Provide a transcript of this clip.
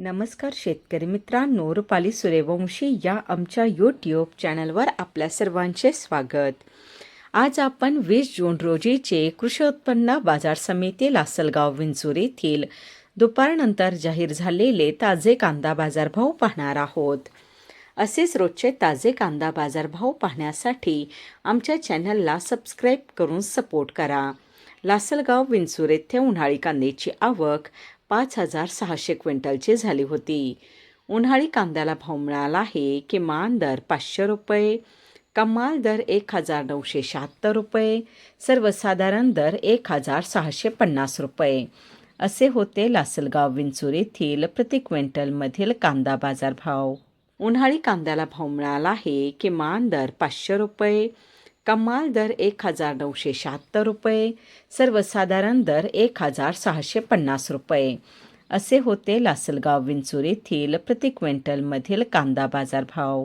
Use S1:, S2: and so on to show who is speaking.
S1: नमस्कार शेतकरी मित्रांनो, रुपाली सूर्यवंशी या आमच्या यूट्यूब चॅनलवर आपल्या सर्वांचे स्वागत. आज आपण 20 जून रोजीचे कृषी उत्पन्न बाजार समिती लासलगाव विंचूर येथील दुपारनंतर जाहीर झालेले ताजे कांदा बाजारभाव पाहणार आहोत. असेच रोजचे ताजे कांदा बाजारभाव पाहण्यासाठी आमच्या चॅनलला सबस्क्राईब करून सपोर्ट करा. लासलगाव विंचूर येथे उन्हाळी कांद्याची आवक 5,600 क्विंटलची झाली होती. उन्हाळी कांद्याला भाव मिळाला आहे. किमान दर 500 रुपये, कमाल दर 1,976 रुपये, सर्वसाधारण दर 1,650 रुपये असे होते लासलगाव विंचूर येथील प्रति क्विंटलमधील कांदा बाजारभाव. उन्हाळी कांद्याला भाव मिळाला आहे. किमान दर 500 रुपये, कमाल दर 1,976 रुपये, सर्वसाधारण दर 1,650 रुपये असे होते लासलगाव विंचूर येथील प्रति क्विंटलमधील कांदा बाजारभाव.